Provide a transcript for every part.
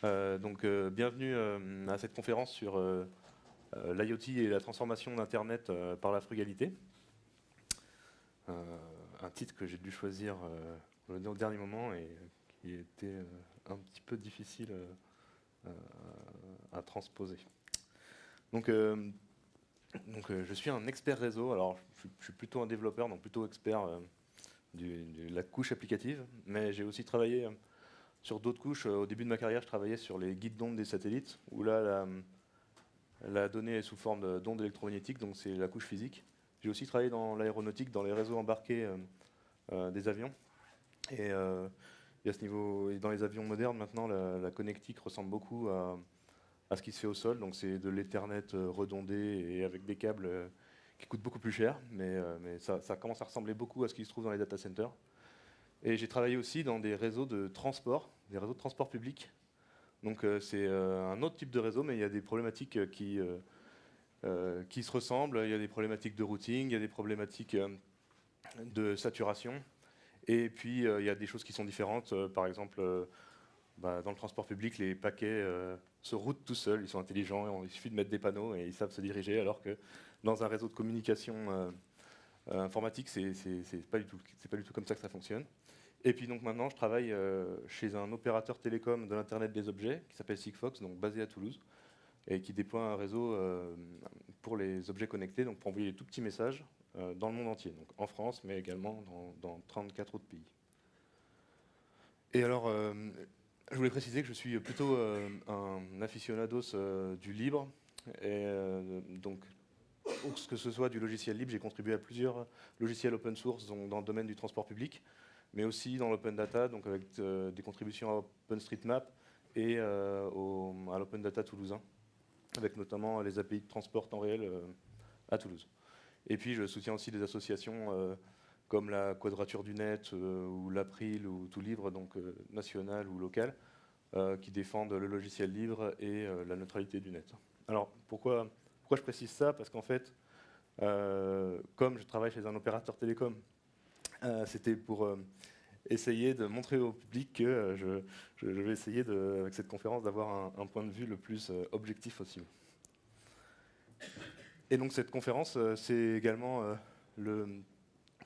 Bienvenue à cette conférence sur l'IoT et la transformation d'Internet par la frugalité. Un titre que j'ai dû choisir au dernier moment et qui était un petit peu difficile à transposer. Je suis un expert réseau. Alors, je suis plutôt un développeur, donc plutôt expert de la couche applicative, mais j'ai aussi travaillé sur d'autres couches. Au début de ma carrière, je travaillais sur les guides d'ondes des satellites, où là, la donnée est sous forme d'ondes électromagnétiques, donc c'est la couche physique. J'ai aussi travaillé dans l'aéronautique, dans les réseaux embarqués des avions. Et à ce niveau, et dans les avions modernes, maintenant, la connectique ressemble beaucoup à ce qui se fait au sol. Donc c'est de l'Ethernet redondé et avec des câbles qui coûtent beaucoup plus cher, mais ça commence à ressembler beaucoup à ce qui se trouve dans les data centers. Et j'ai travaillé aussi dans des réseaux de transport, des réseaux de transport public. Donc c'est un autre type de réseau, mais il y a des problématiques qui se ressemblent. Il y a des problématiques de routing, il y a des problématiques de saturation. Et puis il y a des choses qui sont différentes. Par exemple, dans le transport public, les paquets se routent tout seuls, ils sont intelligents, il suffit de mettre des panneaux et ils savent se diriger, alors que dans un réseau de communication informatique, c'est pas du tout comme ça que ça fonctionne. Et puis donc maintenant, je travaille chez un opérateur télécom de l'Internet des objets qui s'appelle Sigfox, donc basé à Toulouse, et qui déploie un réseau pour les objets connectés, donc pour envoyer des tout petits messages dans le monde entier, donc en France, mais également dans 34 autres pays. Et alors, je voulais préciser que je suis plutôt un aficionados du libre, et donc que ce soit du logiciel libre, j'ai contribué à plusieurs logiciels open source donc dans le domaine du transport public, mais aussi dans l'open data, donc avec des contributions à OpenStreetMap et à l'open data toulousain, avec notamment les API de transport temps réel à Toulouse. Et puis je soutiens aussi des associations comme la Quadrature du Net ou l'April ou Tout Libre, donc national ou local, qui défendent le logiciel libre et la neutralité du net. Alors pourquoi je précise ça? Parce qu'en fait, comme je travaille chez un opérateur télécom, c'était pour essayer de montrer au public que je vais essayer, avec cette conférence, d'avoir un point de vue le plus objectif possible. Et donc cette conférence, c'est également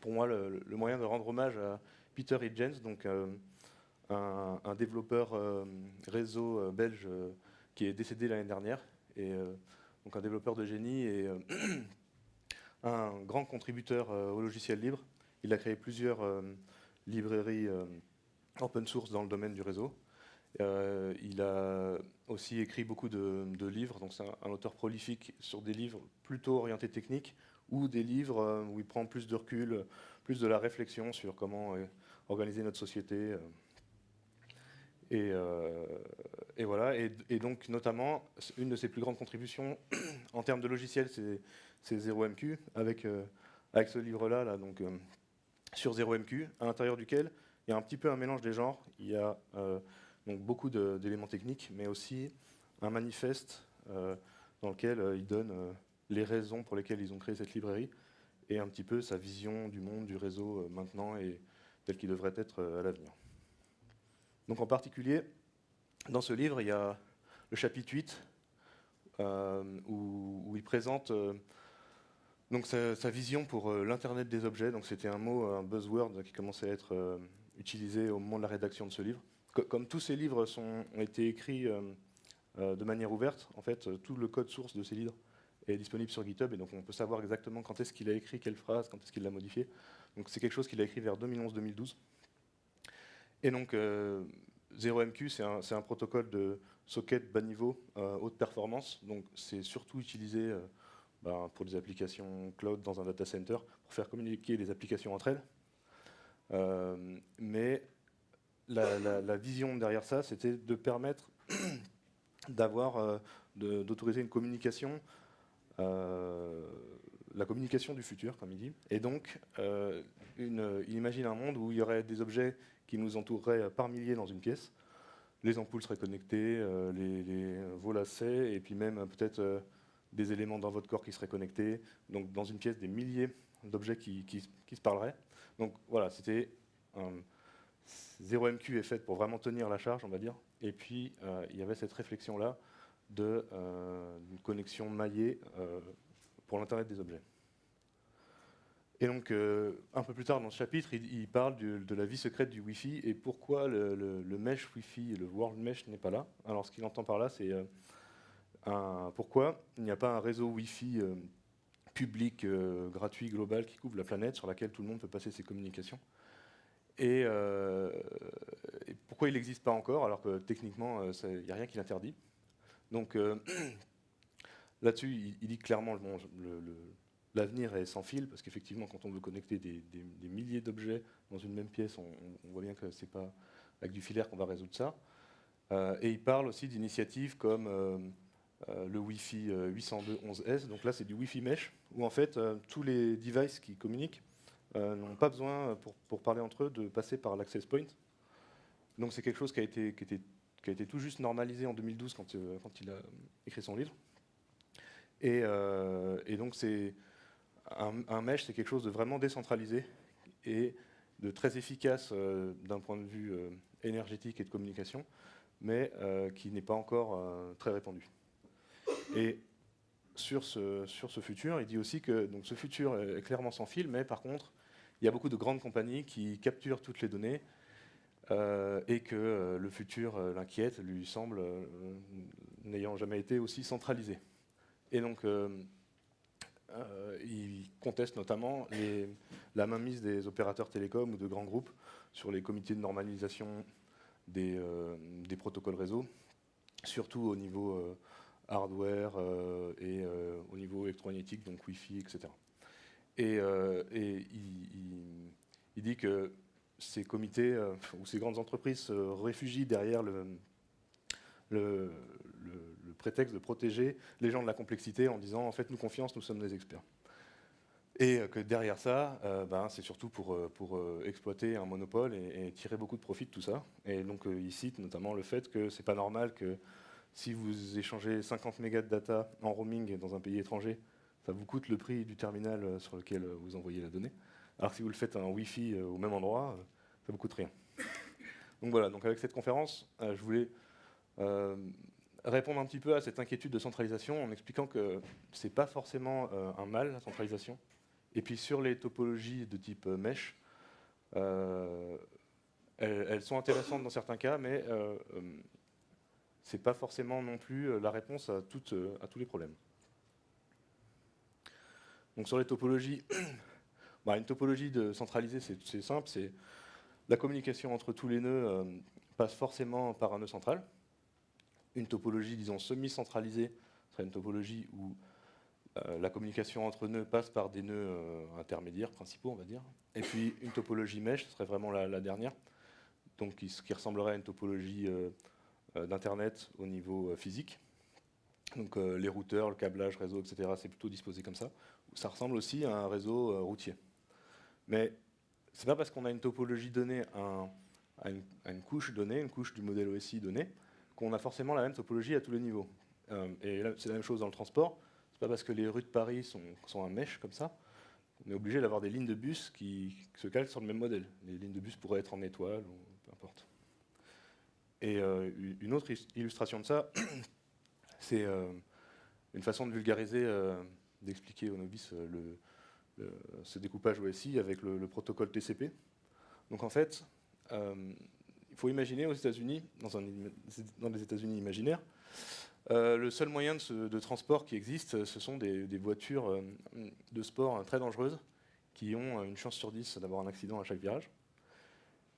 pour moi le moyen de rendre hommage à Peter Hitchens, donc un développeur réseau belge qui est décédé l'année dernière, et donc un développeur de génie et un grand contributeur au logiciel libre. Il a créé plusieurs librairies open source dans le domaine du réseau. Il a aussi écrit beaucoup de livres, donc c'est un auteur prolifique sur des livres plutôt orientés techniques ou des livres où il prend plus de recul, plus de la réflexion sur comment organiser notre société. Et voilà, et donc notamment, une de ses plus grandes contributions en termes de logiciel, c'est 0MQ, avec ce livre-là, là, donc, sur 0MQ, à l'intérieur duquel il y a un petit peu un mélange des genres. Il y a donc beaucoup d'éléments techniques, mais aussi un manifeste dans lequel il donne les raisons pour lesquelles ils ont créé cette librairie, et un petit peu sa vision du monde, du réseau maintenant, et tel qu'il devrait être à l'avenir. Donc en particulier, dans ce livre, il y a le chapitre 8, où il présente donc sa vision pour l'Internet des objets. Donc c'était un mot, un buzzword qui commençait à être utilisé au moment de la rédaction de ce livre. Comme tous ces livres ont été écrits de manière ouverte, en fait, tout le code source de ces livres est disponible sur GitHub, et donc on peut savoir exactement quand est-ce qu'il a écrit quelle phrase, quand est-ce qu'il l'a modifié. Donc c'est quelque chose qu'il a écrit vers 2011-2012. Et donc 0MQ, c'est un protocole de socket bas niveau haute performance. Donc c'est surtout utilisé pour des applications cloud dans un data center pour faire communiquer les applications entre elles. Mais la vision derrière ça, c'était de permettre d'autoriser une communication, la communication du futur, comme il dit. Et donc, il imagine un monde où il y aurait des objets qui nous entoureraient par milliers dans une pièce. Les ampoules seraient connectées, vos lacets, et puis même peut-être des éléments dans votre corps qui seraient connectés. Donc dans une pièce, des milliers d'objets qui se parleraient. Donc voilà, c'était 0 MQ est faite pour vraiment tenir la charge, on va dire. Et puis, il y avait cette réflexion-là d'une connexion maillée pour l'Internet des objets. Et donc, un peu plus tard dans ce chapitre, il parle de la vie secrète du Wi-Fi et pourquoi le mesh Wi-Fi, le World Mesh n'est pas là. Alors, ce qu'il entend par là, c'est pourquoi il n'y a pas un réseau Wi-Fi public, gratuit, global, qui couvre la planète, sur laquelle tout le monde peut passer ses communications. Et pourquoi il n'existe pas encore, alors que techniquement, il n'y a rien qui l'interdit. Donc, là-dessus, il dit clairement l'avenir est sans fil, parce qu'effectivement, quand on veut connecter des milliers d'objets dans une même pièce, on voit bien que ce n'est pas avec du filaire qu'on va résoudre ça. Et il parle aussi d'initiatives comme le Wi-Fi 802.11s. Donc là, c'est du Wi-Fi mesh, où en fait, tous les devices qui communiquent n'ont pas besoin, pour parler entre eux, de passer par l'access point. Donc c'est quelque chose qui a été tout juste normalisé en 2012 quand il a écrit son livre. Et donc c'est un mesh, c'est quelque chose de vraiment décentralisé et de très efficace d'un point de vue énergétique et de communication, mais qui n'est pas encore très répandu. Et sur ce futur, il dit aussi que donc, ce futur est clairement sans fil, mais par contre, il y a beaucoup de grandes compagnies qui capturent toutes les données et que le futur l'inquiète, lui semble n'ayant jamais été aussi centralisé. Et donc, il conteste notamment la mainmise des opérateurs télécoms ou de grands groupes sur les comités de normalisation des protocoles réseau, surtout au niveau hardware et au niveau électromagnétique, donc Wi-Fi, etc. Et il dit que ces comités ou ces grandes entreprises se réfugient derrière le prétexte de protéger les gens de la complexité en disant en fait nous confiance, nous sommes des experts. Et que derrière ça, c'est surtout pour exploiter un monopole et tirer beaucoup de profit de tout ça. Et donc il cite notamment le fait que c'est pas normal que si vous échangez 50 mégas de data en roaming dans un pays étranger, ça vous coûte le prix du terminal sur lequel vous envoyez la donnée. Alors que si vous le faites en Wi-Fi au même endroit, ça ne vous coûte rien. Donc voilà, donc avec cette conférence, je voulais répondre un petit peu à cette inquiétude de centralisation en expliquant que ce n'est pas forcément un mal, la centralisation. Et puis sur les topologies de type mesh, elles sont intéressantes dans certains cas, mais ce n'est pas forcément non plus la réponse à tous les problèmes. Donc sur les topologies, une topologie centralisée, c'est simple, c'est la communication entre tous les nœuds passe forcément par un nœud central. Une topologie, disons, semi-centralisée serait une topologie où la communication entre nœuds passe par des nœuds intermédiaires, principaux, on va dire. Et puis une topologie mesh, ce serait vraiment la dernière, donc ce qui ressemblerait à une topologie d'Internet au niveau physique. Donc les routeurs, le câblage, réseau, etc., c'est plutôt disposé comme ça. Ça ressemble aussi à un réseau routier. Mais c'est pas parce qu'on a une topologie donnée à une couche donnée, une couche du modèle OSI donnée, qu'on a forcément la même topologie à tous les niveaux. Et c'est la même chose dans le transport. C'est pas parce que les rues de Paris sont un mesh comme ça, on est obligé d'avoir des lignes de bus qui se calent sur le même modèle. Les lignes de bus pourraient être en étoile, ou peu importe. Et une autre illustration de ça, c'est une façon de vulgariser, d'expliquer aux novices ce découpage OSI avec le protocole TCP. Donc en fait, il faut imaginer aux États-Unis, dans les États-Unis imaginaires, le seul moyen de transport qui existe, ce sont des voitures de sport très dangereuses qui ont une chance sur 10 d'avoir un accident à chaque virage.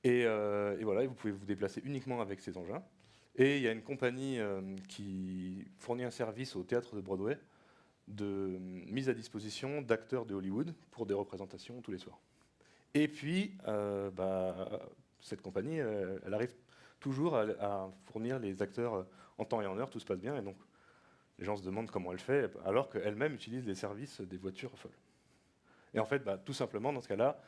Et voilà, vous pouvez vous déplacer uniquement avec ces engins. Et il y a une compagnie qui fournit un service au théâtre de Broadway de mise à disposition d'acteurs de Hollywood pour des représentations tous les soirs. Et puis, cette compagnie, elle arrive toujours à fournir les acteurs en temps et en heure, tout se passe bien, et donc les gens se demandent comment elle fait, alors qu'elle-même utilise les services des voitures folles. Et en fait, tout simplement, dans ce cas-là,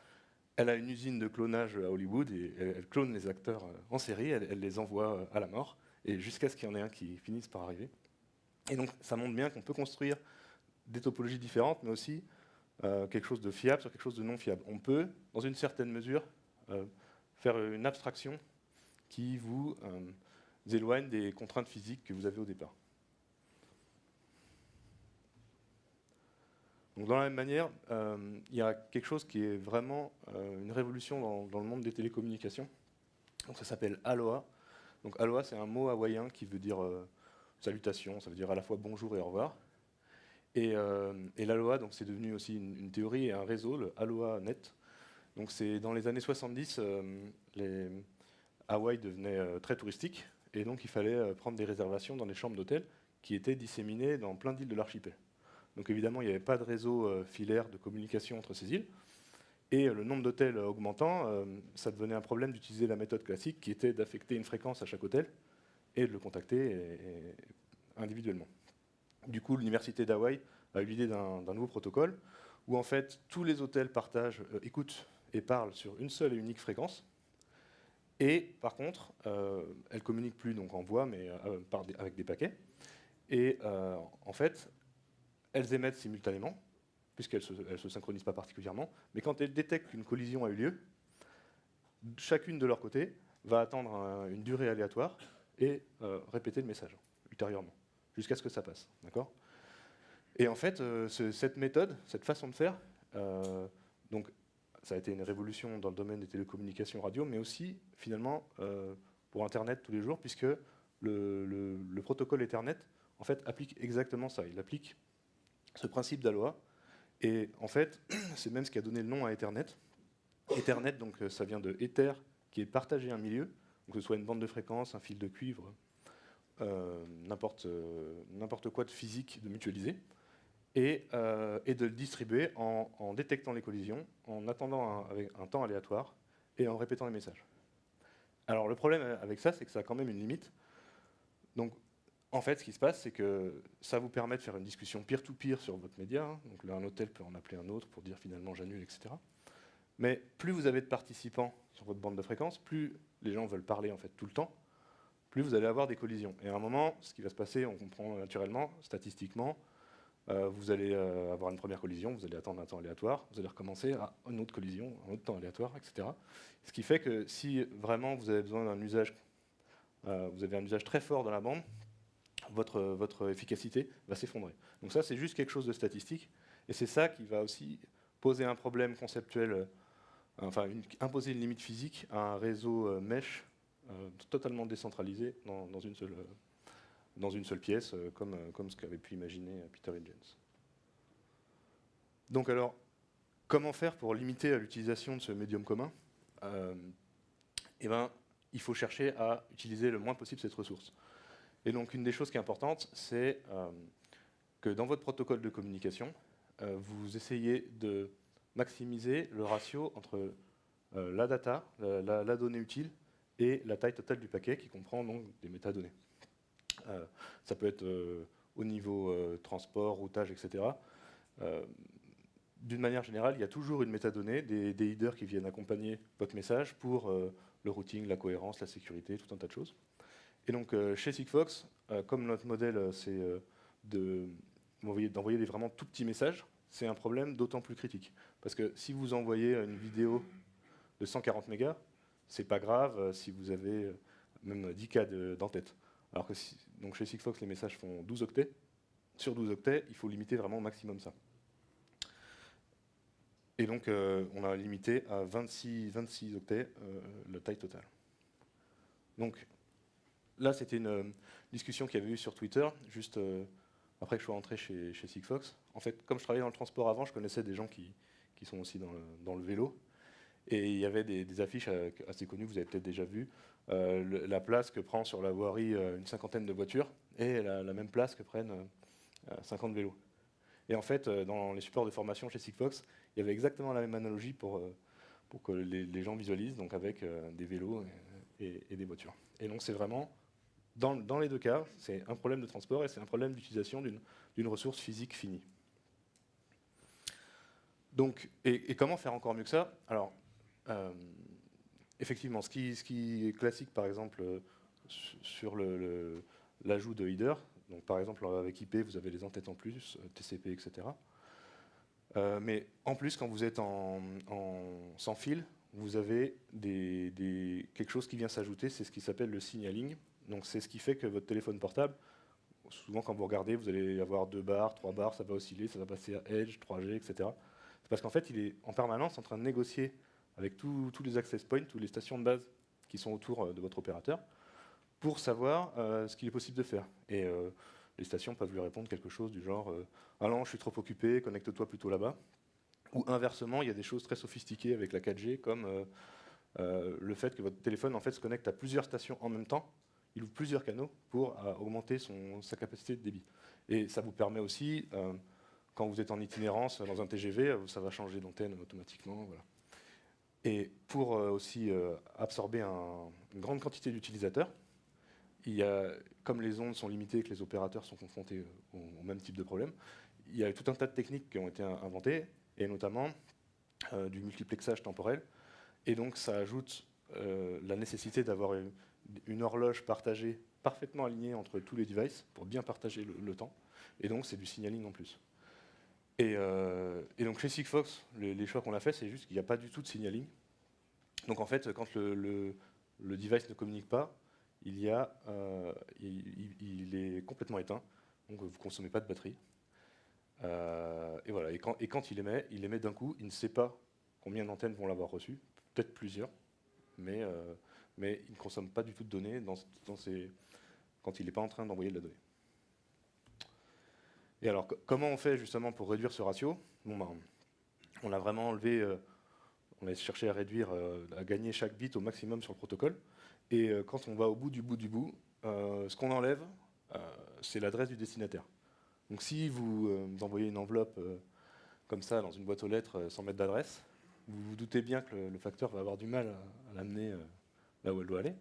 elle a une usine de clonage à Hollywood, et elle clone les acteurs en série, elle les envoie à la mort, et jusqu'à ce qu'il y en ait un qui finisse par arriver. Et donc, ça montre bien qu'on peut construire des topologies différentes, mais aussi quelque chose de fiable sur quelque chose de non fiable. On peut, dans une certaine mesure, faire une abstraction qui vous éloigne des contraintes physiques que vous avez au départ. Donc, dans la même manière, il y a quelque chose qui est vraiment une révolution dans le monde des télécommunications. Donc, ça s'appelle Aloha. Donc, Aloha, c'est un mot hawaïen qui veut dire salutation, ça veut dire à la fois bonjour et au revoir. Et l'Aloha, donc, c'est devenu aussi une théorie et un réseau, le AlohaNet. Donc, c'est dans les années 70, Hawaï devenait très touristique, et donc il fallait prendre des réservations dans des chambres d'hôtel qui étaient disséminées dans plein d'îles de l'archipel. Donc évidemment, il n'y avait pas de réseau filaire de communication entre ces îles. Et le nombre d'hôtels augmentant, ça devenait un problème d'utiliser la méthode classique qui était d'affecter une fréquence à chaque hôtel et de le contacter individuellement. Du coup, l'université d'Hawaï a eu l'idée d'un nouveau protocole où en fait tous les hôtels partagent, écoutent et parlent sur une seule et unique fréquence. Et par contre, elles ne communiquent plus donc en voix, mais avec des paquets. Et en fait, elles émettent simultanément, puisqu'elles ne se synchronisent pas particulièrement, mais quand elles détectent qu'une collision a eu lieu, chacune de leur côté va attendre une durée aléatoire et répéter le message ultérieurement, jusqu'à ce que ça passe. D'accord ? Et en fait, cette méthode, cette façon de faire, donc, ça a été une révolution dans le domaine des télécommunications radio, mais aussi, finalement, pour Internet tous les jours, puisque le protocole Ethernet, en fait, applique exactement ça. Il applique ce principe d'Aloha. Et en fait, c'est même ce qui a donné le nom à Ethernet. Ethernet, donc, ça vient de Ether, qui est partagé un milieu, donc que ce soit une bande de fréquence, un fil de cuivre, n'importe quoi de physique, de mutualisé, et de le distribuer en détectant les collisions, en attendant avec un temps aléatoire, et en répétant les messages. Alors le problème avec ça, c'est que ça a quand même une limite. Donc, en fait, ce qui se passe, c'est que ça vous permet de faire une discussion peer-to-peer sur votre média. Hein. Donc là, un hôtel peut en appeler un autre pour dire finalement j'annule, etc. Mais plus vous avez de participants sur votre bande de fréquence, plus les gens veulent parler en fait tout le temps, plus vous allez avoir des collisions. Et à un moment, ce qui va se passer, on comprend naturellement, statistiquement, vous allez avoir une première collision, vous allez attendre un temps aléatoire, vous allez recommencer à une autre collision, un autre temps aléatoire, etc. Ce qui fait que si vraiment vous avez besoin d'un usage, vous avez un usage très fort dans la bande, votre efficacité va s'effondrer. Donc ça, c'est juste quelque chose de statistique, et c'est ça qui va aussi poser un problème conceptuel, imposer une limite physique à un réseau mesh totalement décentralisé dans une seule pièce, comme ce qu'avait pu imaginer Peter Hitchens. Donc alors, comment faire pour limiter l'utilisation de ce médium commun ? Il faut chercher à utiliser le moins possible cette ressource. Et donc une des choses qui est importante, c'est que dans votre protocole de communication, vous essayez de maximiser le ratio entre la data, la donnée utile, et la taille totale du paquet qui comprend donc des métadonnées. Ça peut être au niveau transport, routage, etc. D'une manière générale, il y a toujours une métadonnée, des headers qui viennent accompagner votre message pour le routing, la cohérence, la sécurité, tout un tas de choses. Et donc chez Sigfox, comme notre modèle c'est d'envoyer des vraiment tout petits messages, c'est un problème d'autant plus critique. Parce que si vous envoyez une vidéo de 140 mégas, c'est pas grave si vous avez même 10 K d'en-tête. Alors que donc chez Sigfox, les messages font 12 octets. Sur 12 octets, il faut limiter vraiment au maximum ça. Et donc, on a limité à 26 octets la taille totale. Donc, là, c'était une discussion qu'il y avait eu sur Twitter, juste après que je sois entré chez Sigfox. En fait, comme je travaillais dans le transport avant, je connaissais des gens qui sont aussi dans le vélo. Et il y avait des affiches assez connues, vous avez peut-être déjà vu, la place que prend sur la voirie une cinquantaine de voitures et la même place que prennent 50 vélos. Et en fait, dans les supports de formation chez Sigfox, il y avait exactement la même analogie pour que les gens visualisent, donc avec des vélos et des voitures. Et donc c'est vraiment, dans les deux cas, c'est un problème de transport et c'est un problème d'utilisation d'une ressource physique finie. Donc, et comment faire encore mieux que ça ? Alors, effectivement, ce qui est classique, par exemple, sur l'ajout de header, donc par exemple avec IP, vous avez les entêtes en plus, TCP, etc. Mais en plus, quand vous êtes sans fil, vous avez quelque chose qui vient s'ajouter, c'est ce qui s'appelle le signaling. Donc c'est ce qui fait que votre téléphone portable, souvent quand vous regardez, vous allez avoir 2 barres, 3 barres, ça va osciller, ça va passer à Edge, 3G, etc. C'est parce qu'en fait, il est en permanence en train de négocier avec tous les access points, toutes les stations de base qui sont autour de votre opérateur, pour savoir ce qu'il est possible de faire. Et les stations peuvent lui répondre quelque chose du genre ah non, je suis trop occupé, connecte-toi plutôt là-bas. Ou inversement, il y a des choses très sophistiquées avec la 4G, comme le fait que votre téléphone en fait, se connecte à plusieurs stations en même temps. Il ouvre plusieurs canaux pour augmenter sa capacité de débit. Et ça vous permet aussi, quand vous êtes en itinérance dans un TGV, ça va changer d'antenne automatiquement. Voilà. Et pour aussi absorber une grande quantité d'utilisateurs, comme les ondes sont limitées et que les opérateurs sont confrontés au même type de problème, il y a tout un tas de techniques qui ont été inventées, et notamment du multiplexage temporel. Et donc ça ajoute la nécessité d'avoir une horloge partagée, parfaitement alignée entre tous les devices, pour bien partager le temps. Et donc c'est du signaling en plus. Et donc chez Sigfox, les choix qu'on a fait, c'est juste qu'il n'y a pas du tout de signaling. Donc en fait, quand le device ne communique pas, il est complètement éteint, donc vous ne consommez pas de batterie. Et voilà. Et quand il émet d'un coup, il ne sait pas combien d'antennes vont l'avoir reçu, peut-être plusieurs, mais il ne consomme pas du tout de données quand il n'est pas en train d'envoyer de la donnée. Et alors, comment on fait justement pour réduire ce ratio? On a vraiment on a cherché à réduire, à gagner chaque bit au maximum sur le protocole. Et quand on va au bout du bout, ce qu'on enlève, c'est l'adresse du destinataire. Donc si vous envoyez une enveloppe comme ça dans une boîte aux lettres sans mettre d'adresse, vous vous doutez bien que le facteur va avoir du mal à l'amener là où elle doit aller,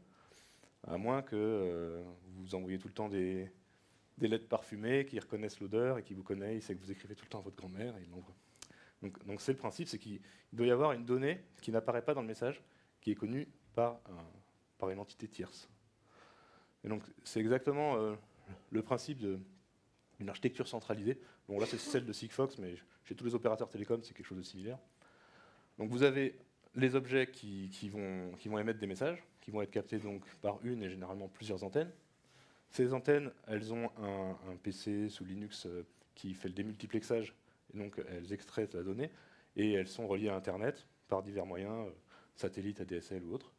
à moins que vous envoyez tout le temps des lettres parfumées qui reconnaissent l'odeur et qui vous connaissent et que vous écrivez tout le temps à votre grand-mère et il l'envoie. Donc c'est le principe, c'est qu'il doit y avoir une donnée qui n'apparaît pas dans le message, qui est connue par une entité tierce. Et donc c'est exactement le principe d'une architecture centralisée. Bon là c'est celle de Sigfox, mais chez tous les opérateurs télécoms c'est quelque chose de similaire. Donc vous avez les objets qui vont émettre des messages, qui vont être captés donc par une et généralement plusieurs antennes. Ces antennes, elles ont un PC sous Linux qui fait le démultiplexage, et donc elles extraient la donnée, et elles sont reliées à Internet par divers moyens, satellites, ADSL ou autres,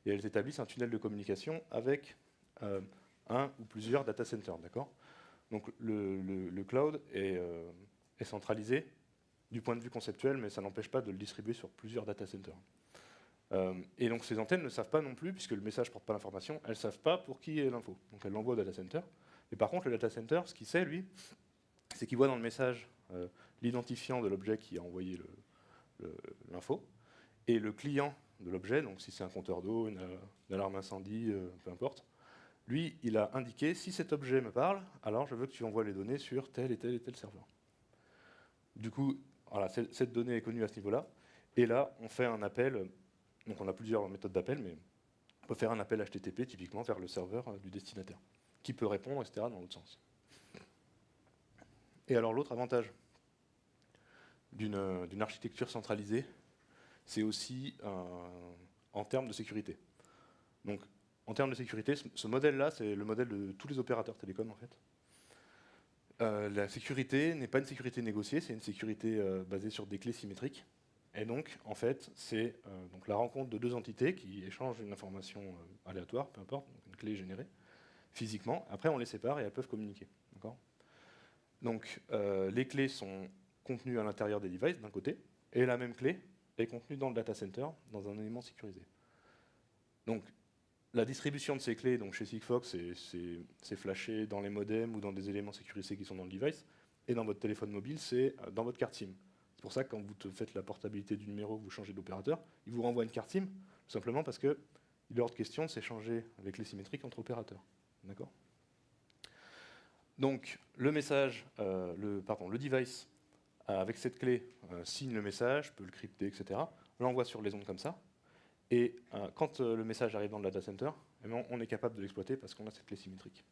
et elles établissent un tunnel de communication avec un ou plusieurs data centers, d'accord? Donc le cloud est centralisé du point de vue conceptuel, mais ça n'empêche pas de le distribuer sur plusieurs data centers. Et donc ces antennes ne savent pas non plus, puisque le message ne porte pas l'information, elles ne savent pas pour qui est l'info. Donc elles l'envoient au data center. Mais par contre, le data center, ce qu'il sait, lui, c'est qu'il voit dans le message l'identifiant de l'objet qui a envoyé l'info, et le client de l'objet, donc si c'est un compteur d'eau, une alarme incendie, peu importe, lui, il a indiqué, si cet objet me parle, alors je veux que tu envoies les données sur tel et tel et tel serveur. Du coup, voilà, cette donnée est connue à ce niveau-là, et là, on fait un appel. Donc on a plusieurs méthodes d'appel, mais on peut faire un appel HTTP typiquement vers le serveur du destinataire, qui peut répondre, etc., dans l'autre sens. Et alors l'autre avantage d'une architecture centralisée, c'est aussi en termes de sécurité. Donc en termes de sécurité, ce modèle-là, c'est le modèle de tous les opérateurs télécoms en fait. La sécurité n'est pas une sécurité négociée, c'est une sécurité basée sur des clés symétriques. Et donc, en fait, c'est donc la rencontre de deux entités qui échangent une information aléatoire, peu importe, donc une clé générée, physiquement. Après, on les sépare et elles peuvent communiquer. Donc, les clés sont contenues à l'intérieur des devices, d'un côté, et la même clé est contenue dans le data center, dans un élément sécurisé. Donc, la distribution de ces clés, donc chez Sigfox, c'est flashé dans les modems ou dans des éléments sécurisés qui sont dans le device, et dans votre téléphone mobile, c'est dans votre carte SIM. C'est pour ça que quand vous faites la portabilité du numéro, vous changez d'opérateur, il vous renvoie une carte SIM, tout simplement parce qu'il est hors de question de s'échanger avec les symétriques entre opérateurs. D'accord ? Donc, le message, le device, avec cette clé, signe le message, peut le crypter, etc., l'envoie sur les ondes comme ça, et quand le message arrive dans le data center, eh bien, on est capable de l'exploiter parce qu'on a cette clé symétrique.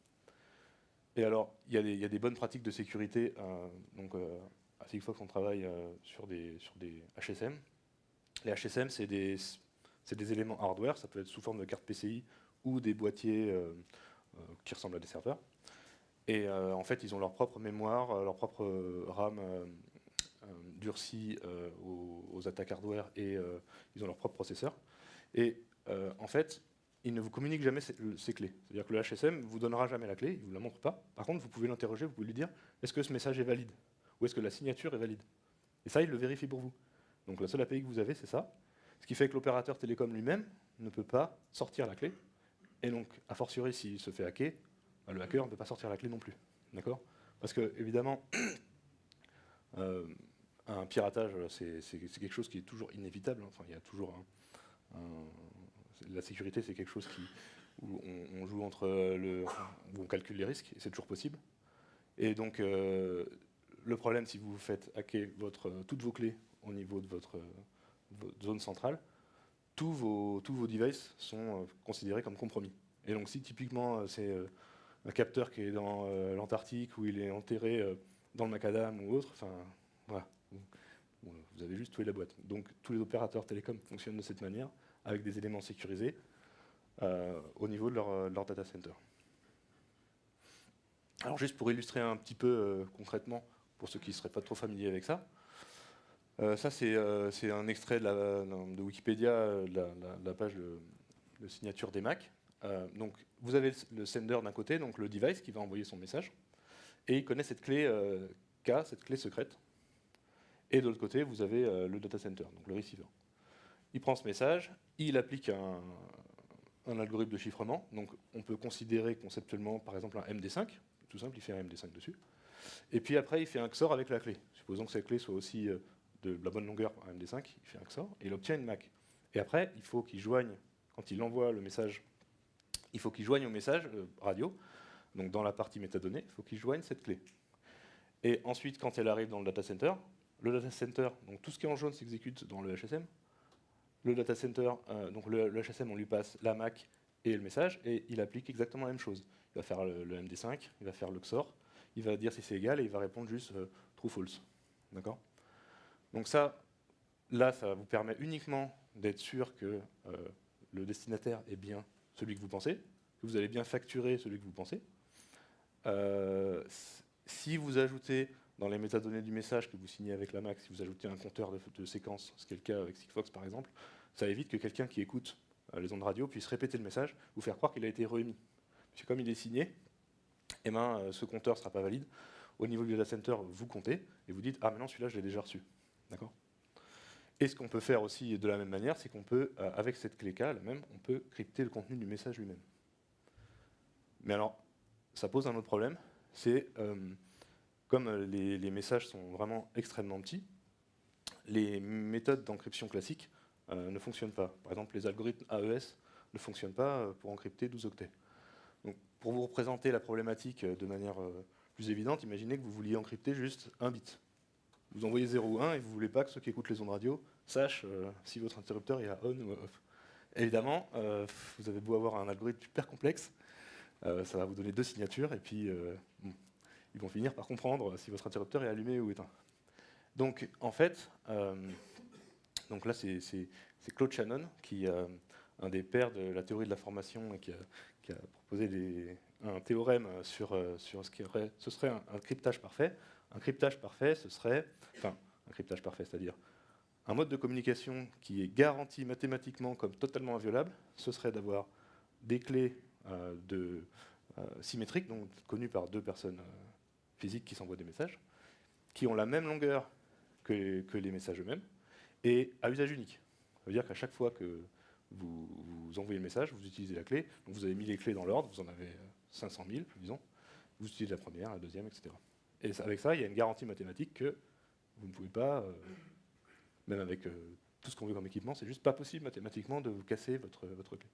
Et alors, il y a des bonnes pratiques de sécurité. À Sigfox, on travaille sur des HSM. Les HSM, c'est des c'est des éléments hardware, ça peut être sous forme de carte PCI ou des boîtiers qui ressemblent à des serveurs. Et en fait, ils ont leur propre mémoire, leur propre RAM durcie aux attaques hardware et ils ont leur propre processeur. Et en fait, ils ne vous communiquent jamais ces clés. C'est-à-dire que le HSM ne vous donnera jamais la clé, il ne vous la montre pas. Par contre, vous pouvez l'interroger, vous pouvez lui dire est-ce que ce message est valide? Ou est-ce que la signature est valide? Et ça, il le vérifie pour vous. Donc la seule API que vous avez, c'est ça. Ce qui fait que l'opérateur télécom lui-même ne peut pas sortir la clé. Et donc, a fortiori, s'il se fait hacker, bah, le hacker ne peut pas sortir la clé non plus. D'accord? Parce que, évidemment, un piratage, c'est quelque chose qui est toujours inévitable. Enfin, il y a toujours la sécurité, c'est quelque chose où on joue entre où on calcule les risques, et c'est toujours possible. Et donc, le problème, si vous faites hacker toutes vos clés au niveau de votre zone centrale, tous vos devices sont considérés comme compromis. Et donc, si typiquement c'est un capteur qui est dans l'Antarctique ou il est enterré dans le macadam ou autre, enfin, voilà, vous avez juste tué la boîte. Donc, tous les opérateurs télécoms fonctionnent de cette manière, avec des éléments sécurisés au niveau de leur data center. Alors, juste pour illustrer un petit peu concrètement, pour ceux qui ne seraient pas trop familiers avec ça, ça, c'est un extrait de Wikipédia, de la page de signature des Mac. Donc, vous avez le sender d'un côté, donc le device qui va envoyer son message, et il connaît cette clé K, cette clé secrète. Et de l'autre côté, vous avez le data center, donc le receiver. Il prend ce message, il applique un algorithme de chiffrement. Donc, on peut considérer conceptuellement, par exemple, un MD5, tout simple, il fait un MD5 dessus. Et puis après, il fait un XOR avec la clé. Supposons que cette clé soit aussi de la bonne longueur pour un MD5, il fait un XOR et il obtient une MAC. Et après, il faut qu'il joigne, quand il envoie le message, il faut qu'il joigne au message radio, donc dans la partie métadonnée, il faut qu'il joigne cette clé. Et ensuite, quand elle arrive dans le data center, donc tout ce qui est en jaune s'exécute dans le HSM. Le data center, donc le HSM, on lui passe la MAC et le message, et il applique exactement la même chose. Il va faire le MD5, il va faire le XOR, il va dire si c'est égal, et il va répondre juste true false. D'accord? Donc ça, là, ça vous permet uniquement d'être sûr que le destinataire est bien celui que vous pensez, que vous allez bien facturer celui que vous pensez. Si vous ajoutez dans les métadonnées du message que vous signez avec la MAC, si vous ajoutez un compteur de séquence, ce qui est le cas avec Sigfox par exemple, ça évite que quelqu'un qui écoute les ondes radio puisse répéter le message, vous faire croire qu'il a été remis. Parce que comme il est signé, eh ben, ce compteur ne sera pas valide. Au niveau du data center, vous comptez et vous dites « Ah, maintenant celui-là, je l'ai déjà reçu. » D'accord ? Et ce qu'on peut faire aussi de la même manière, c'est qu'on peut, avec cette clé K, on peut crypter le contenu du message lui-même. Mais alors, ça pose un autre problème, c'est comme les messages sont vraiment extrêmement petits, les méthodes d'encryption classiques ne fonctionnent pas. Par exemple, les algorithmes AES ne fonctionnent pas pour encrypter 12 octets. Donc, pour vous représenter la problématique de manière plus évidente, imaginez que vous vouliez encrypter juste un bit. Vous envoyez 0 ou 1 et vous ne voulez pas que ceux qui écoutent les ondes radio sachent si votre interrupteur est à on ou à off. Évidemment, vous avez beau avoir un algorithme super complexe, ça va vous donner 2 signatures et puis ils vont finir par comprendre si votre interrupteur est allumé ou éteint. Donc en fait, donc là c'est Claude Shannon, qui est un des pères de la théorie de l'information et qui a proposé un théorème sur ce serait un cryptage parfait. Un cryptage parfait, un cryptage parfait, c'est-à-dire un mode de communication qui est garanti mathématiquement comme totalement inviolable, ce serait d'avoir des clés symétriques, donc connues par 2 personnes physiques qui s'envoient des messages, qui ont la même longueur que les messages eux-mêmes, et à usage unique. Ça veut dire qu'à chaque fois que vous envoyez le message, vous utilisez la clé, donc vous avez mis les clés dans l'ordre, vous en avez 500 000, disons, vous utilisez la première, la deuxième, etc. Et avec ça, il y a une garantie mathématique que vous ne pouvez pas, même avec tout ce qu'on veut comme équipement, c'est juste pas possible mathématiquement de vous casser votre clé.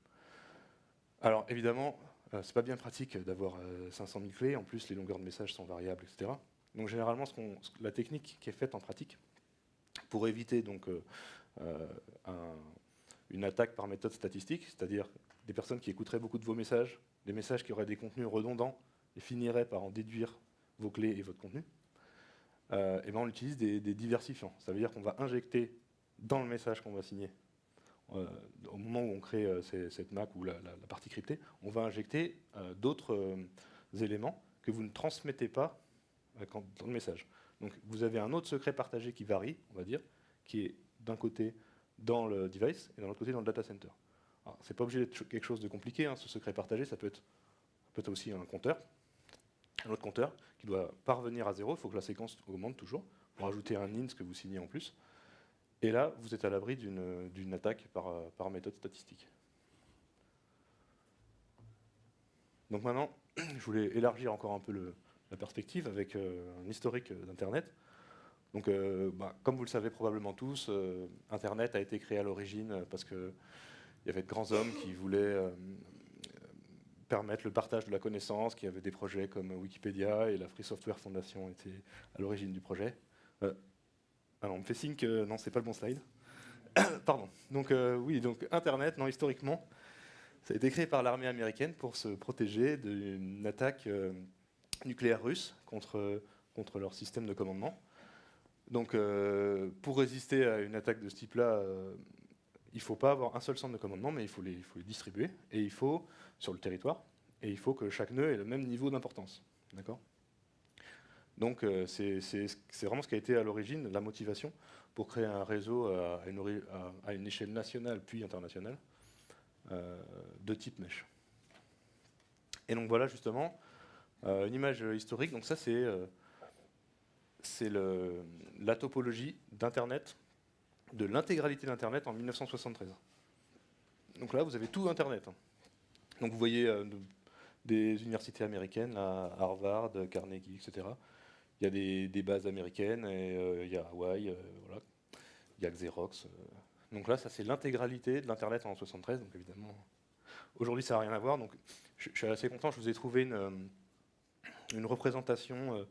Alors évidemment, c'est pas bien pratique d'avoir 500 000 clés, en plus les longueurs de message sont variables, etc. Donc généralement, la technique qui est faite en pratique, pour éviter donc une attaque par méthode statistique, c'est-à-dire des personnes qui écouteraient beaucoup de vos messages, des messages qui auraient des contenus redondants et finiraient par en déduire vos clés et votre contenu, et ben on utilise des diversifiants. Ça veut dire qu'on va injecter dans le message qu'on va signer, au moment où on crée cette MAC ou la partie cryptée, on va injecter d'autres éléments que vous ne transmettez pas dans le message. Donc vous avez un autre secret partagé qui varie, on va dire, qui est d'un côté dans le device et de l'autre côté dans le data center. C'est pas obligé d'être quelque chose de compliqué, hein, ce secret partagé, ça peut être aussi un compteur, un autre compteur qui doit parvenir à 0, il faut que la séquence augmente toujours, pour ajouter un int que vous signez en plus. Et là, vous êtes à l'abri d'une attaque par méthode statistique. Donc maintenant, je voulais élargir encore un peu la perspective avec un historique d'Internet. Donc, comme vous le savez probablement tous, Internet a été créé à l'origine parce qu'il y avait de grands hommes qui voulaient permettre le partage de la connaissance, qui avaient des projets comme Wikipédia, et la Free Software Foundation était à l'origine du projet. Alors, on me fait signe que non, c'est pas le bon slide. Pardon. Donc, oui, donc Internet, non, historiquement, ça a été créé par l'armée américaine pour se protéger d'une attaque nucléaire russe contre leur système de commandement. Donc, pour résister à une attaque de ce type-là, il ne faut pas avoir un seul centre de commandement, mais il faut les distribuer, et il faut, sur le territoire, et il faut que chaque nœud ait le même niveau d'importance. D'accord ? Donc, c'est vraiment ce qui a été à l'origine, la motivation, pour créer un réseau à une échelle nationale puis internationale, de type mesh. Et donc voilà justement une image historique. Donc ça c'est la topologie d'Internet, de l'intégralité d'Internet en 1973. Donc là vous avez tout Internet. Donc vous voyez des universités américaines, là, Harvard, Carnegie, etc. Il y a des bases américaines, et il y a Hawaï, voilà. Il y a Xerox. Donc là, ça c'est l'intégralité de l'Internet en 73, donc évidemment, aujourd'hui ça n'a rien à voir. Donc je suis assez content, je vous ai trouvé une représentation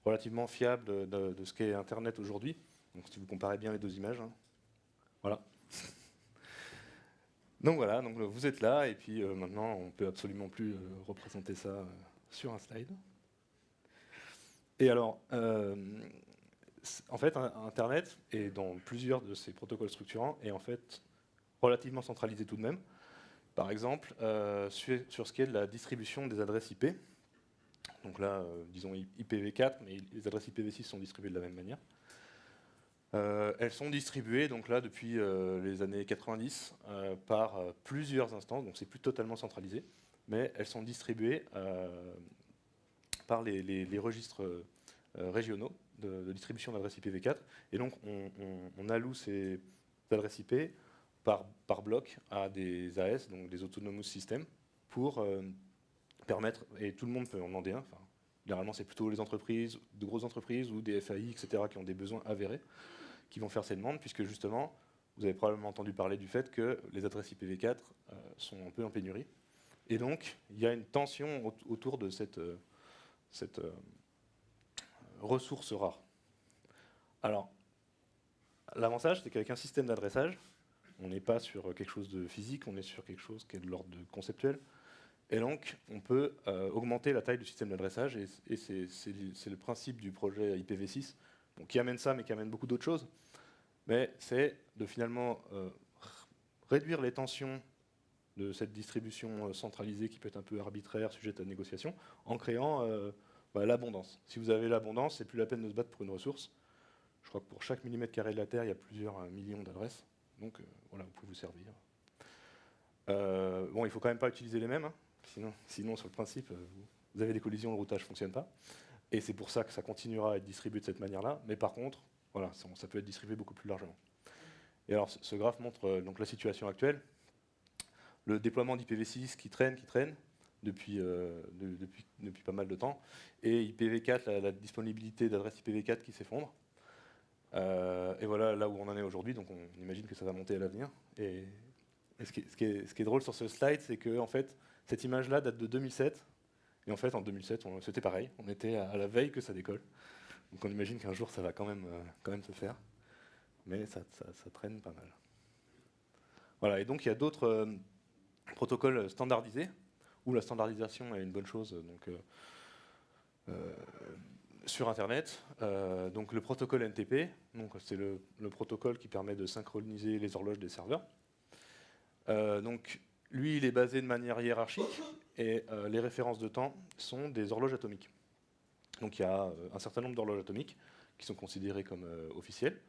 relativement fiable de ce qu'est Internet aujourd'hui. Donc si vous comparez bien les deux images, hein. Voilà. Donc voilà, donc vous êtes là, et puis maintenant on ne peut absolument plus représenter ça sur un slide. Et alors, en fait, Internet, est dans plusieurs de ces protocoles structurants, est en fait relativement centralisé tout de même. Par exemple, sur ce qui est de la distribution des adresses IP. Donc là, disons IPv4, mais les adresses IPv6 sont distribuées de la même manière. Elles sont distribuées donc là depuis les années 90 par plusieurs instances, donc c'est plus totalement centralisé, mais elles sont distribuées par les registres régionaux de distribution d'adresses IPv4, et donc on alloue ces adresses IP par bloc à des AS, donc des Autonomous Systems, pour permettre, et tout le monde peut en demander un, enfin, généralement c'est plutôt les entreprises, de grosses entreprises ou des FAI, etc., qui ont des besoins avérés, qui vont faire ces demandes, puisque justement, vous avez probablement entendu parler du fait que les adresses IPv4 sont un peu en pénurie. Et donc, il y a une tension autour de cette ressource rare. Alors, l'avantage, c'est qu'avec un système d'adressage, on n'est pas sur quelque chose de physique, on est sur quelque chose qui est de l'ordre de conceptuel. Et donc, on peut augmenter la taille du système d'adressage, et c'est le principe du projet IPv6, bon, qui amène ça, mais qui amène beaucoup d'autres choses. Mais c'est de finalement réduire les tensions de cette distribution centralisée qui peut être un peu arbitraire, sujette à négociation, en créant l'abondance. Si vous avez l'abondance, c'est plus la peine de se battre pour une ressource. Je crois que pour chaque millimètre carré de la Terre, il y a plusieurs millions d'adresses. Donc voilà, vous pouvez vous servir. Bon, il ne faut quand même pas utiliser les mêmes, hein, sinon sur le principe, vous avez des collisions, le routage ne fonctionne pas. Et c'est pour ça que ça continuera à être distribué de cette manière-là. Mais par contre, voilà, ça peut être distribué beaucoup plus largement. Et alors, ce graphe montre donc la situation actuelle. Le déploiement d'IPv6 qui traîne depuis pas mal de temps. Et IPv4, la disponibilité d'adresses IPv4 qui s'effondre. Et voilà là où on en est aujourd'hui. Donc on imagine que ça va monter à l'avenir. Et ce qui est drôle sur ce slide, c'est que en fait, cette image-là date de 2007. Et en fait, en 2007, c'était pareil. On était à la veille que ça décolle. Donc on imagine qu'un jour, ça va quand même se faire. Mais ça traîne pas mal. Voilà, et donc il y a d'autres protocoles standardisés, où la standardisation est une bonne chose. Donc, sur Internet. Donc le protocole NTP, c'est le protocole qui permet de synchroniser les horloges des serveurs. Donc lui, il est basé de manière hiérarchique et les références de temps sont des horloges atomiques. Donc il y a un certain nombre d'horloges atomiques qui sont considérées comme officielles.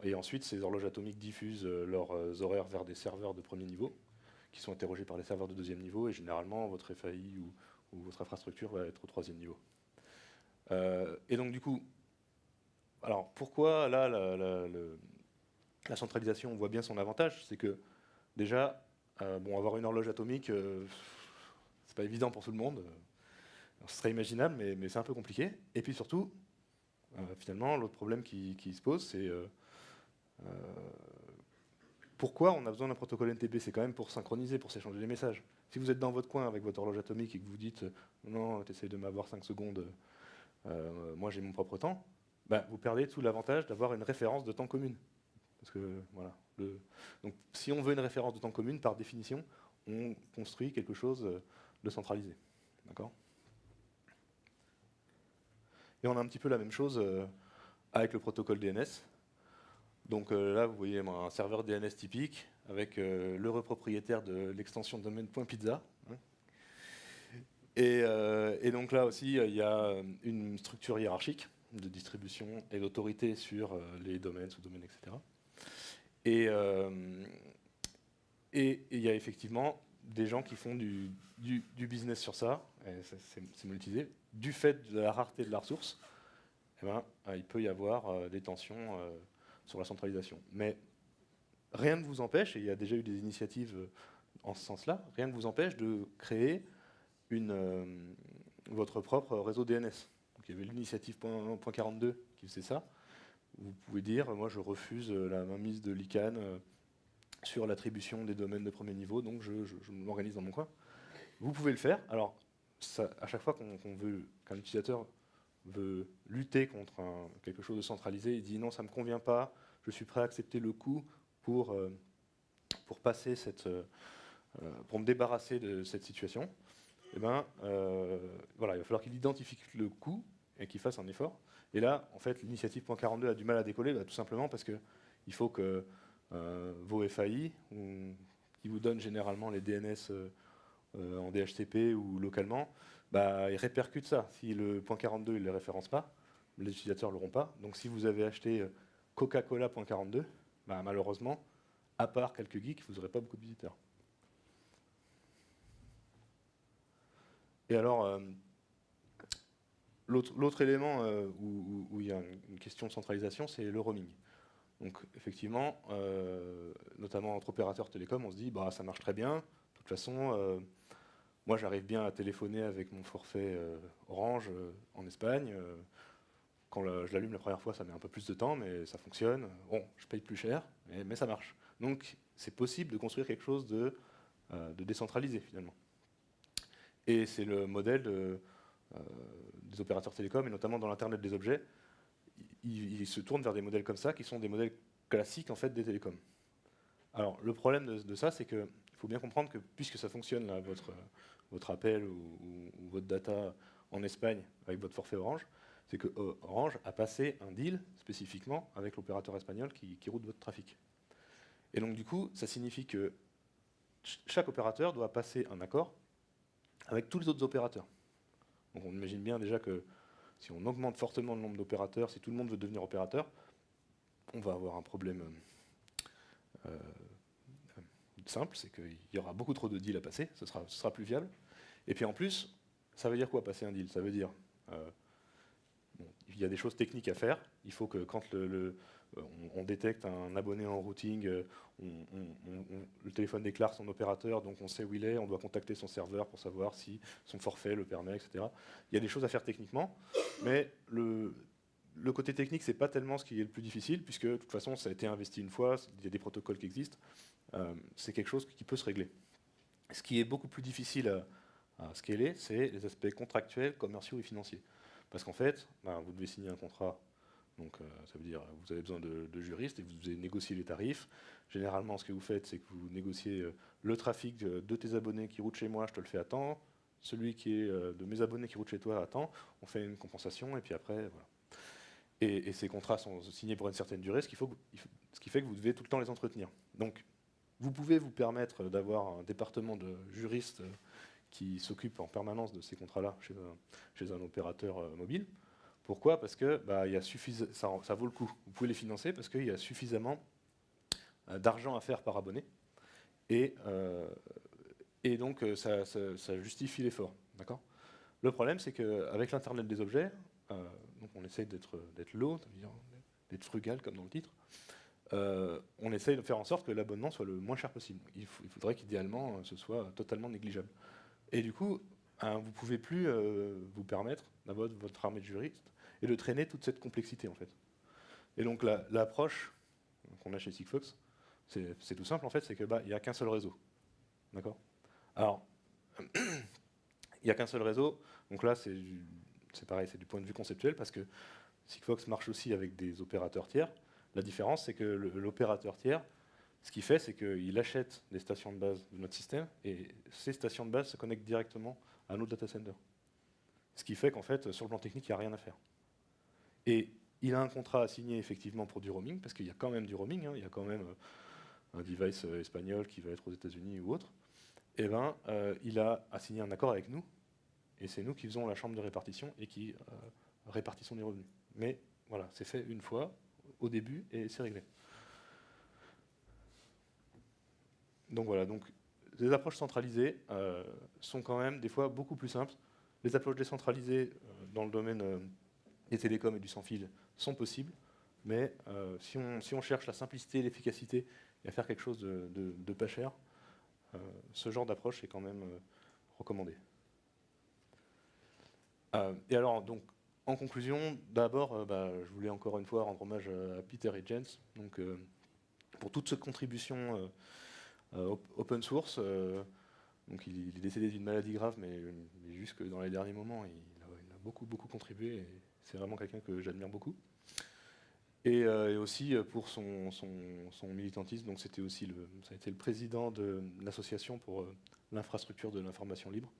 Et ensuite, ces horloges atomiques diffusent leurs horaires vers des serveurs de premier niveau, qui sont interrogés par les serveurs de deuxième niveau, et généralement, votre FAI ou votre infrastructure va être au troisième niveau. Et donc, du coup, alors pourquoi là, la centralisation, on voit bien son avantage, c'est que déjà, avoir une horloge atomique, c'est pas évident pour tout le monde. Alors, ce serait imaginable, mais c'est un peu compliqué. Et puis surtout, finalement, l'autre problème qui se pose, c'est pourquoi on a besoin d'un protocole NTP? C'est quand même pour synchroniser, pour s'échanger les messages. Si vous êtes dans votre coin avec votre horloge atomique et que vous dites non, tu essaies de m'avoir 5 secondes, moi j'ai mon propre temps, vous perdez tout l'avantage d'avoir une référence de temps commune. Parce que, voilà, donc, si on veut une référence de temps commune, par définition, on construit quelque chose de centralisé. D'accord ? Et on a un petit peu la même chose avec le protocole DNS. Donc là, vous voyez un serveur DNS typique avec l'heureux propriétaire de l'extension domaine.pizza. Hein. Et donc là aussi, il y a une structure hiérarchique de distribution et d'autorité sur les domaines, sous-domaines, etc. Et il y a effectivement des gens qui font du business sur ça, c'est monétisé, du fait de la rareté de la ressource, il peut y avoir des tensions sur la centralisation. Mais rien ne vous empêche, et il y a déjà eu des initiatives en ce sens-là, rien ne vous empêche de créer votre propre réseau DNS. Donc, il y avait l'initiative .42 qui faisait ça. Vous pouvez dire, moi je refuse la mainmise de l'ICANN sur l'attribution des domaines de premier niveau, donc je m'organise dans mon coin. Vous pouvez le faire. Alors, ça, à chaque fois qu'un utilisateur veut lutter contre quelque chose de centralisé, il dit non, ça ne me convient pas, je suis prêt à accepter le coût pour passer pour me débarrasser de cette situation. Et voilà, il va falloir qu'il identifie le coût et qu'il fasse un effort. Et là, en fait, l'initiative .42 a du mal à décoller, tout simplement parce qu'il faut que vos FAI, qui vous donnent généralement les DNS en DHCP ou localement, ils répercutent ça. Si le .42 ne les référence pas, les utilisateurs ne l'auront pas. Donc si vous avez acheté Coca-Cola .42, malheureusement, à part quelques geeks, vous n'aurez pas beaucoup de visiteurs. Et alors, l'autre élément où il y a une question de centralisation, c'est le roaming. Donc effectivement, notamment entre opérateurs télécoms, on se dit ça marche très bien. De toute façon, moi j'arrive bien à téléphoner avec mon forfait Orange en Espagne. Quand je l'allume la première fois, ça met un peu plus de temps, mais ça fonctionne. Bon, je paye plus cher, mais ça marche. Donc c'est possible de construire quelque chose de décentralisé finalement. Et c'est le modèle des opérateurs télécoms, et notamment dans l'Internet des objets. Ils se tournent vers des modèles comme ça, qui sont des modèles classiques en fait des télécoms. Alors le problème de ça, c'est qu'il faut bien comprendre que puisque ça fonctionne, là, votre appel ou votre data en Espagne avec votre forfait Orange, c'est que Orange a passé un deal spécifiquement avec l'opérateur espagnol qui route votre trafic. Et donc du coup, ça signifie que chaque opérateur doit passer un accord avec tous les autres opérateurs. Donc on imagine bien déjà que si on augmente fortement le nombre d'opérateurs, si tout le monde veut devenir opérateur, on va avoir un problème simple, c'est qu'il y aura beaucoup trop de deals à passer, ce sera plus viable. Et puis en plus, ça veut dire quoi passer un deal? Ça veut dire, il y a des choses techniques à faire. Il faut que quand on détecte un abonné en routing, le téléphone déclare son opérateur, donc on sait où il est, on doit contacter son serveur pour savoir si son forfait le permet, etc. Il y a des choses à faire techniquement, mais le côté technique, c'est pas tellement ce qui est le plus difficile, puisque de toute façon, ça a été investi une fois, il y a des protocoles qui existent, c'est quelque chose qui peut se régler. Ce qui est beaucoup plus difficile à scaler, c'est les aspects contractuels, commerciaux et financiers. Parce qu'en fait, vous devez signer un contrat. Donc ça veut dire que vous avez besoin de juristes et vous devez négocier les tarifs. Généralement, ce que vous faites, c'est que vous négociez le trafic de tes abonnés qui routent chez moi, je te le fais à temps. celui qui est de mes abonnés qui route chez toi attend, on fait une compensation, et puis après, voilà. Et ces contrats sont signés pour une certaine durée, ce qui fait que vous devez tout le temps les entretenir. Donc, vous pouvez vous permettre d'avoir un département de juristes qui s'occupe en permanence de ces contrats-là chez un opérateur mobile. Pourquoi? Parce que ça vaut le coup. Vous pouvez les financer parce qu'il y a suffisamment d'argent à faire par abonné. Et donc, ça justifie l'effort. D'accord? Le problème, c'est qu'avec l'Internet des objets, donc on essaye d'être low, d'être frugal, comme dans le titre, on essaye de faire en sorte que l'abonnement soit le moins cher possible. Il faudrait qu'idéalement, ce soit totalement négligeable. Et du coup, vous ne pouvez plus vous permettre d'avoir votre armée de juristes et de traîner toute cette complexité, en fait. Et donc, l'approche qu'on a chez Sigfox, c'est tout simple, en fait, c'est qu'il n'y a qu'un seul réseau. D'accord? Alors, il n'y a qu'un seul réseau, donc là, c'est pareil, c'est du point de vue conceptuel, parce que Sigfox marche aussi avec des opérateurs tiers. La différence, c'est que l'opérateur tiers, ce qu'il fait, c'est qu'il achète des stations de base de notre système, et ces stations de base se connectent directement à nos data centers. Ce qui fait qu'en fait, sur le plan technique, il n'y a rien à faire. Et il a un contrat à signer effectivement pour du roaming, parce qu'il y a quand même du roaming, hein, il y a quand même un device espagnol qui va être aux États-Unis ou autre. Et ben, il a signé un accord avec nous, et c'est nous qui faisons la chambre de répartition et qui répartissons les revenus. Mais voilà, c'est fait une fois, au début, et c'est réglé. Donc voilà, donc les approches centralisées sont quand même des fois beaucoup plus simples. Les approches décentralisées dans le domaine des télécoms et du sans-fil sont possibles, mais si on cherche la simplicité et l'efficacité et à faire quelque chose de pas cher, ce genre d'approche est quand même recommandé. Et alors, donc, en conclusion, d'abord, je voulais encore une fois rendre hommage à Peter et Jens, donc, pour toute cette contribution open source. Donc il est décédé d'une maladie grave, mais jusque dans les derniers moments, il a beaucoup, beaucoup contribué, et c'est vraiment quelqu'un que j'admire beaucoup. Et aussi pour son militantisme, donc ça a été le président de l'association pour l'infrastructure de l'information libre.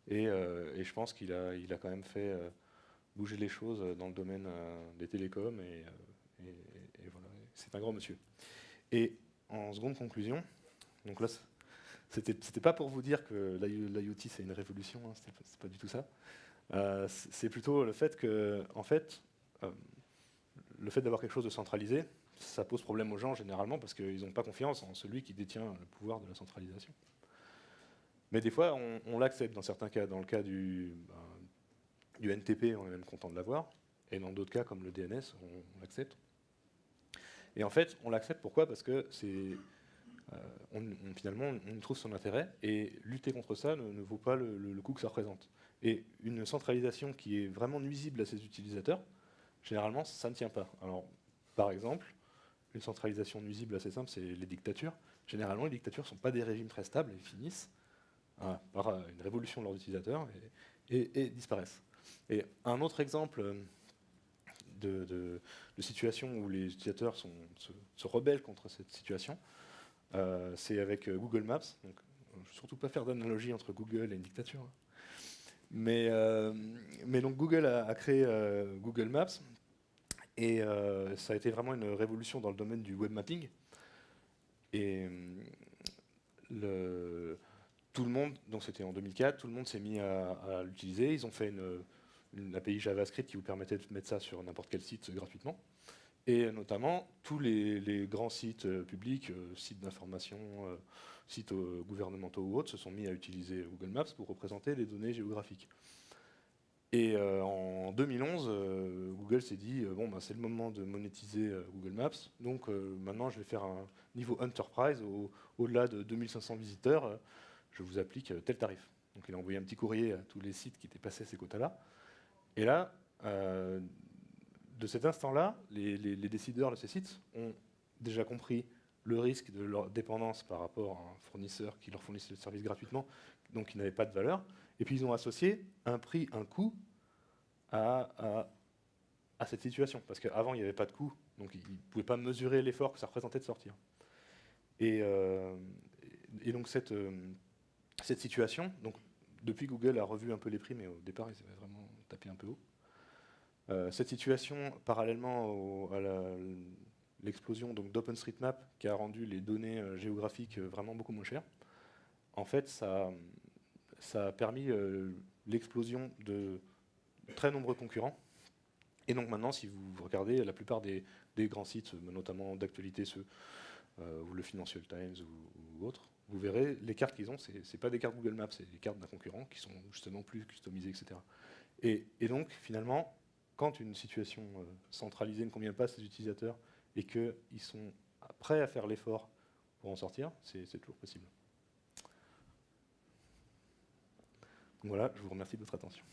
Et je pense qu'il a quand même fait bouger les choses dans le domaine des télécoms, et voilà, c'est un grand monsieur. Et en seconde conclusion, donc là, c'était pas pour vous dire que l'IoT c'est une révolution, hein, c'est pas du tout ça. C'est plutôt le fait que, en fait, le fait d'avoir quelque chose de centralisé, ça pose problème aux gens généralement parce qu'ils n'ont pas confiance en celui qui détient le pouvoir de la centralisation. Mais des fois, on l'accepte dans certains cas. Dans le cas du NTP, on est même content de l'avoir. Et dans d'autres cas, comme le DNS, on l'accepte. Et en fait, on l'accepte pourquoi? Parce que finalement, on y trouve son intérêt, et lutter contre ça ne vaut pas le coût que ça représente. Et une centralisation qui est vraiment nuisible à ses utilisateurs, généralement, ça ne tient pas. Alors, par exemple, une centralisation nuisible assez simple, c'est les dictatures. Généralement, les dictatures ne sont pas des régimes très stables et finissent par une révolution de leurs utilisateurs et disparaissent. Et un autre exemple de situation où les utilisateurs se rebellent contre cette situation, c'est avec Google Maps. Donc, je ne vais surtout pas faire d'analogie entre Google et une dictature. Mais donc Google a créé Google Maps, et ça a été vraiment une révolution dans le domaine du web mapping. Et tout le monde, donc c'était en 2004, tout le monde s'est mis à l'utiliser. Ils ont fait une API JavaScript qui vous permettait de mettre ça sur n'importe quel site gratuitement. Et notamment, tous les grands sites publics, sites d'information, sites gouvernementaux ou autres, se sont mis à utiliser Google Maps pour représenter les données géographiques. Et en 2011, Google s'est dit, c'est le moment de monétiser Google Maps, donc maintenant je vais faire un niveau Enterprise, au-delà de 2500 visiteurs, je vous applique tel tarif. Donc il a envoyé un petit courrier à tous les sites qui étaient passés à ces quotas-là. Et là, de cet instant-là, les décideurs de ces sites ont déjà compris le risque de leur dépendance par rapport à un fournisseur qui leur fournissait le service gratuitement, donc qui n'avait pas de valeur. Et puis ils ont associé un prix, un coût à cette situation. Parce qu'avant, il n'y avait pas de coût, donc ils ne pouvaient pas mesurer l'effort que ça représentait de sortir. Et donc cette situation, donc depuis, Google a revu un peu les prix, mais au départ, ils avaient vraiment tapé un peu haut. Cette situation, parallèlement à l'explosion d'OpenStreetMap, qui a rendu les données géographiques vraiment beaucoup moins chères, en fait, ça a permis l'explosion de très nombreux concurrents. Et donc maintenant, si vous regardez la plupart des grands sites, notamment d'actualité, ou le Financial Times ou autres, vous verrez, les cartes qu'ils ont, c'est pas des cartes Google Maps, c'est des cartes d'un concurrent qui sont justement plus customisées, etc. Et donc, finalement, quand une situation centralisée ne convient pas à ses utilisateurs et qu'ils sont prêts à faire l'effort pour en sortir, c'est toujours possible. Donc voilà, je vous remercie de votre attention.